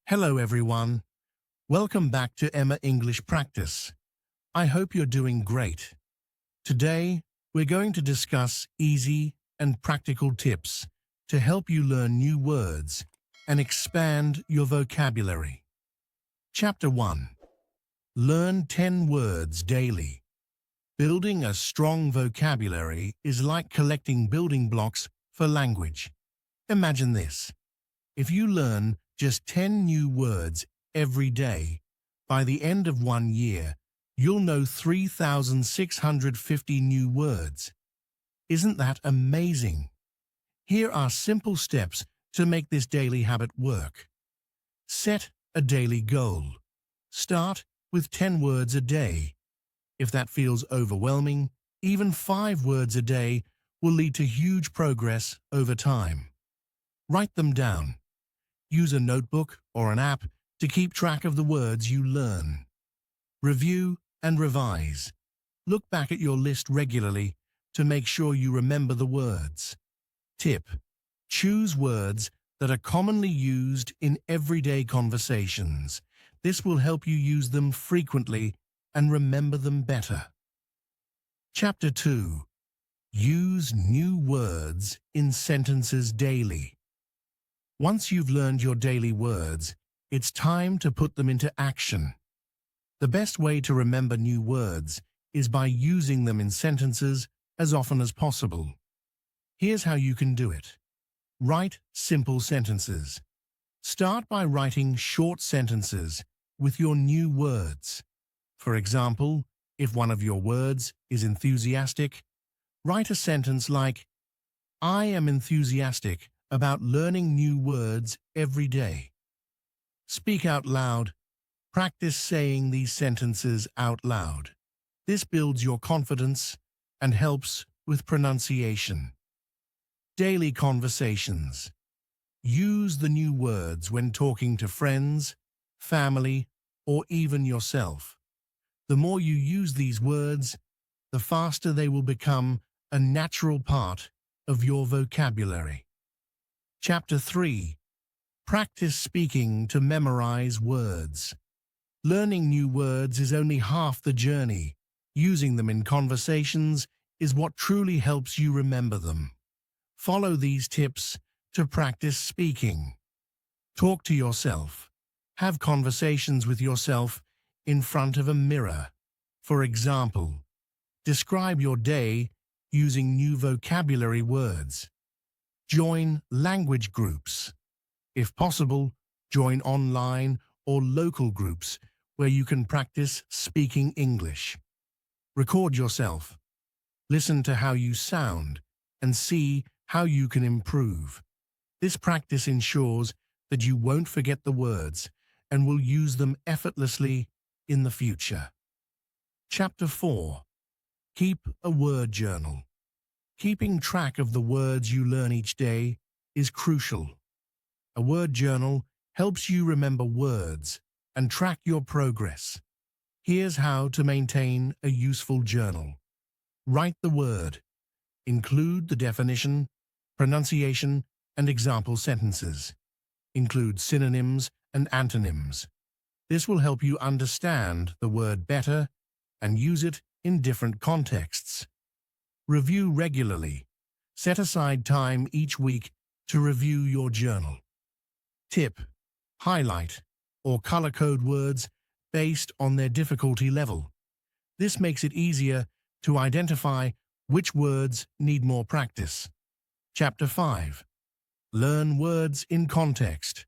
Hello everyone. Welcome back to Emma English Practice. I hope you're doing great. Today, we're going to discuss easy and practical tips to help you learn new words and expand your vocabulary. Chapter 1. Learn 10 words daily. Building a strong vocabulary is like collecting building blocks for language. Imagine this. If you learn just 10 new words every day, by the end of 1 year, you'll know 3,650 new words. Isn't that amazing? Here are simple steps to make this daily habit work. Set a daily goal. Start with 10 words a day. If that feels overwhelming, even 5 words a day will lead to huge progress over time. Write them down. Use a notebook or an app to keep track of the words you learn. Review and revise. Look back at your list regularly to make sure you remember the words. Tip: choose words that are commonly used in everyday conversations. This will help you use them frequently and remember them better. Chapter 2. Use new words in sentences daily. Once you've learned your daily words, it's time to put them into action. The best way to remember new words is by using them in sentences as often as possible. Here's how you can do it. Write simple sentences. Start by writing short sentences with your new words. For example, if one of your words is enthusiastic, write a sentence like, "I am enthusiastic about learning new words every day." Speak out loud. Practice saying these sentences out loud. This builds your confidence and helps with pronunciation. Daily conversations. Use the new words when talking to friends, family, or even yourself. The more you use these words, the faster they will become a natural part of your vocabulary. Chapter 3. Practice speaking to memorize words. Learning new words is only half the journey. Using them in conversations is what truly helps you remember them. Follow these tips to practice speaking. Talk to yourself. Have conversations with yourself in front of a mirror. For example, describe your day using new vocabulary words. Join language groups. If possible, join online or local groups where you can practice speaking English. Record yourself. Listen to how you sound and see how you can improve. This practice ensures that you won't forget the words and will use them effortlessly in the future. Chapter 4. Keep a word journal. Keeping track of the words you learn each day is crucial. A word journal helps you remember words and track your progress. Here's how to maintain a useful journal. Write the word. Include the definition, pronunciation, and example sentences. Include synonyms and antonyms. This will help you understand the word better and use it in different contexts. Review regularly. Set aside time each week to review your journal. Tip: highlight or color code words based on their difficulty level. This makes it easier to identify which words need more practice. Chapter 5. Learn words in context.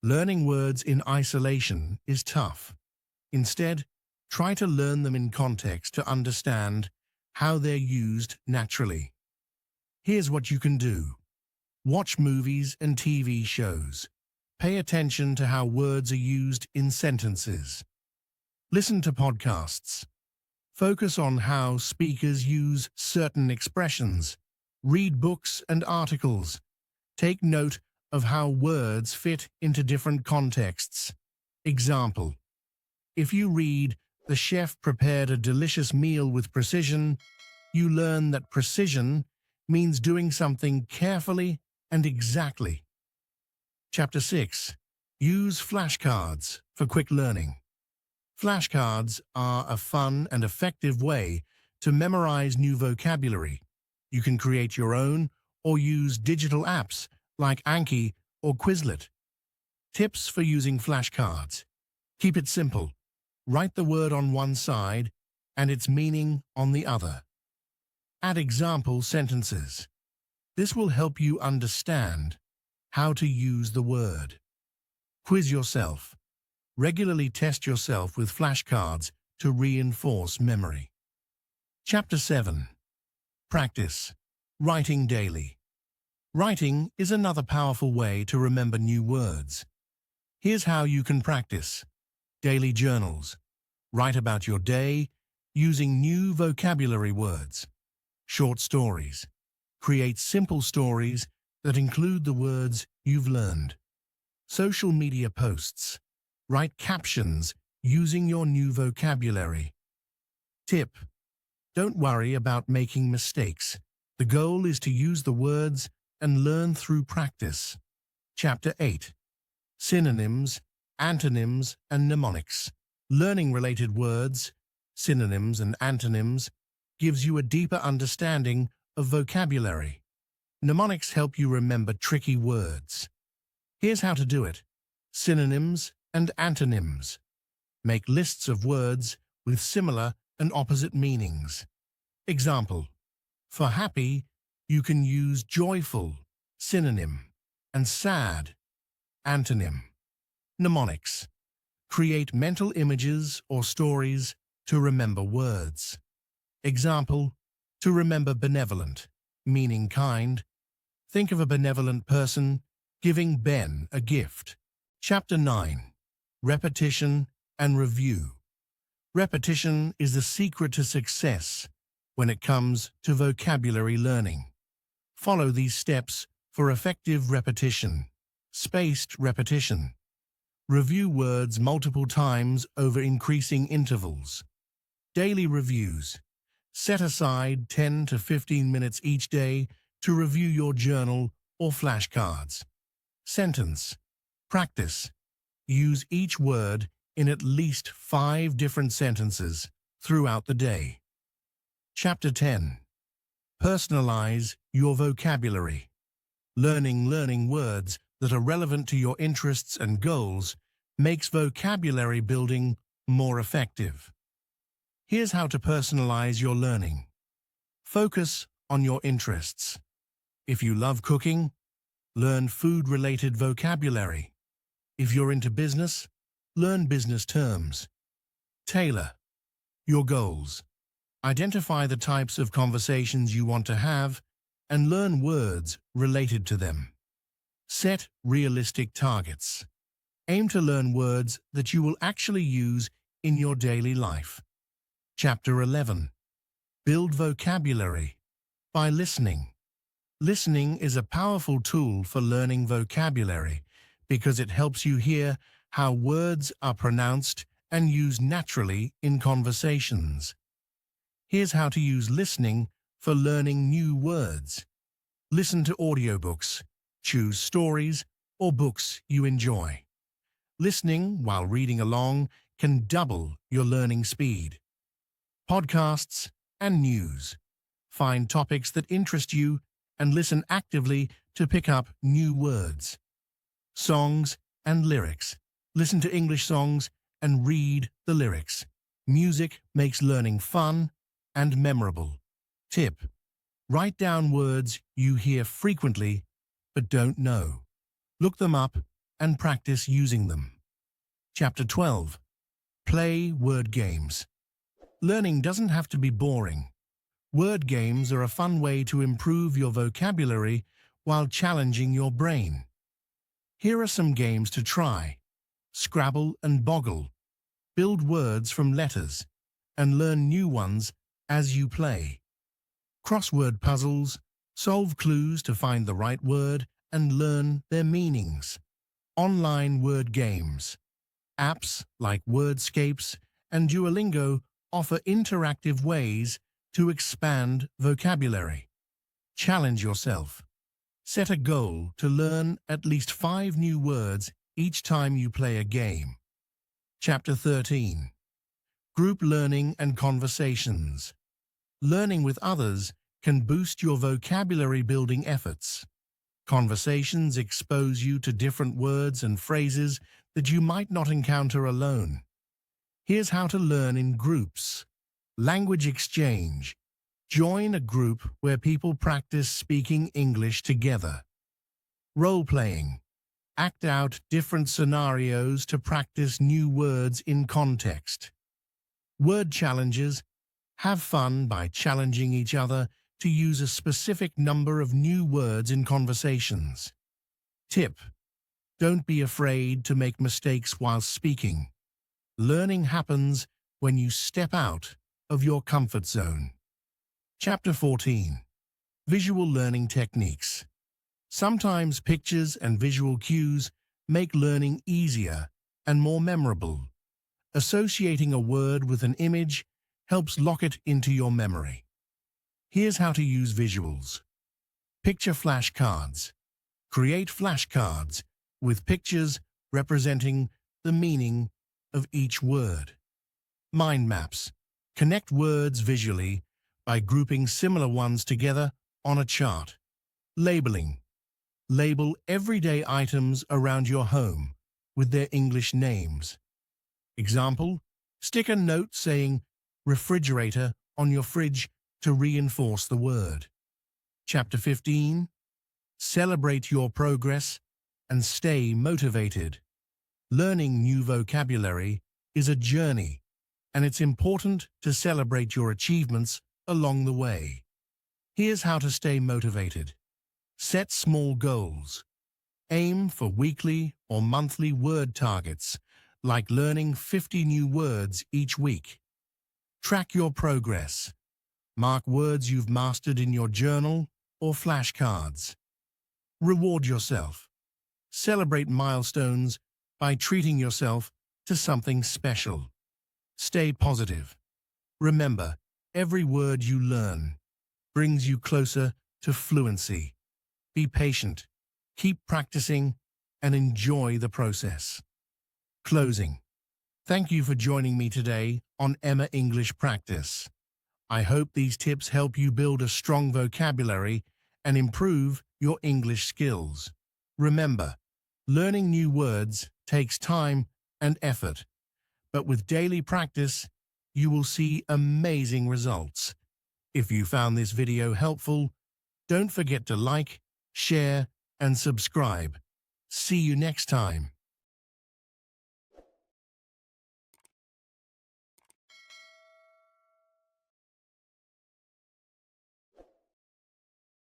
Learning words in isolation is tough. Instead, try to learn them in context to understand how they're used naturally. Here's what you can do. Watch movies and TV shows. Pay attention to how words are used in sentences. Listen to podcasts. Focus on how speakers use certain expressions. Read books and articles. Take note of how words fit into different contexts. Example: if you read, "The chef prepared a delicious meal with precision," you learn that precision means doing something carefully and exactly. Chapter 6. Use flashcards for quick learning. Flashcards are a fun and effective way to memorize new vocabulary. You can create your own or use digital apps like Anki or Quizlet. Tips for using flashcards. Keep it simple. Write the word on one side and its meaning on the other. Add example sentences. This will help you understand how to use the word. Quiz yourself. Regularly test yourself with flashcards to reinforce memory. Chapter 7. Practice. Writing daily. Writing is another powerful way to remember new words. Here's how you can practice. Daily journals. Write about your day using new vocabulary words. Short stories. Create simple stories that include the words you've learned. Social media posts. Write captions using your new vocabulary. Tip: don't worry about making mistakes. The goal is to use the words and learn through practice. Chapter 8. Synonyms, antonyms, and mnemonics. Learning related words, synonyms and antonyms, gives you a deeper understanding of vocabulary. Mnemonics help you remember tricky words. Here's how to do it. Synonyms and antonyms. Make lists of words with similar and opposite meanings. Example: for happy, you can use joyful, synonym, and sad, antonym. Mnemonics. Create mental images or stories to remember words. Example: to remember benevolent, meaning kind. Think of a benevolent person giving Ben a gift. Chapter 9. Repetition and review. Repetition is the secret to success when it comes to vocabulary learning. Follow these steps for effective repetition. Spaced repetition. Review words multiple times over increasing intervals. Daily reviews. Set aside 10 to 15 minutes each day to review your journal or flashcards. Sentence. Practice. Use each word in at least 5 different sentences throughout the day. Chapter 10. Personalize your vocabulary. Learning words that are relevant to your interests and goals makes vocabulary building more effective. Here's how to personalize your learning. Focus on your interests. If you love cooking, learn food-related vocabulary. If you're into business, learn business terms. Tailor your goals. Identify the types of conversations you want to have and learn words related to them. Set realistic targets. Aim to learn words that you will actually use in your daily life. Chapter 11. Build vocabulary by listening. Listening is a powerful tool for learning vocabulary because it helps you hear how words are pronounced and used naturally in conversations. Here's how to use listening for learning new words. Listen to audiobooks. Choose stories or books you enjoy. Listening while reading along can double your learning speed. Podcasts and news. Find topics that interest you and listen actively to pick up new words. Songs and lyrics. Listen to English songs and read the lyrics. Music makes learning fun and memorable. Tip: write down words you hear frequently but don't know. Look them up and practice using them. Chapter 12. Play word games. Learning doesn't have to be boring. Word games are a fun way to improve your vocabulary while challenging your brain. Here are some games to try. Scrabble and Boggle. Build words from letters and learn new ones as you play. Crossword puzzles. Solve clues to find the right word and learn their meanings. Online word games. Apps like Wordscapes and Duolingo offer interactive ways to expand vocabulary. Challenge yourself. Set a goal to learn at least 5 new words each time you play a game. Chapter 13. Group Learning and Conversations. Learning with others can boost your vocabulary building efforts. Conversations expose you to different words and phrases that you might not encounter alone. Here's how to learn in groups. Language exchange. Join a group where people practice speaking English together. Role-playing. Act out different scenarios to practice new words in context. Word challenges. Have fun by challenging each other to use a specific number of new words in conversations. Tip: don't be afraid to make mistakes while speaking. Learning happens when you step out of your comfort zone. Chapter 14. Visual Learning Techniques. Sometimes pictures and visual cues make learning easier and more memorable. Associating a word with an image helps lock it into your memory. Here's how to use visuals. Picture flashcards. Create flashcards with pictures representing the meaning of each word. Mind maps. Connect words visually by grouping similar ones together on a chart. Labeling. Label everyday items around your home with their English names. Example: stick a note saying refrigerator on your fridge to reinforce the word. Chapter 15. Celebrate your progress and stay motivated. Learning new vocabulary is a journey, and it's important to celebrate your achievements along the way. Here's how to stay motivated. Set small goals. Aim for weekly or monthly word targets, like learning 50 new words each week. Track your progress. Mark words you've mastered in your journal or flashcards. Reward yourself. Celebrate milestones by treating yourself to something special. Stay positive. Remember, every word you learn brings you closer to fluency. Be patient, keep practicing, and enjoy the process. Closing. Thank you for joining me today on Emma English Practice. I hope these tips help you build a strong vocabulary and improve your English skills. Remember, learning new words takes time and effort, but with daily practice, you will see amazing results. If you found this video helpful, don't forget to like, share, and subscribe. See you next time.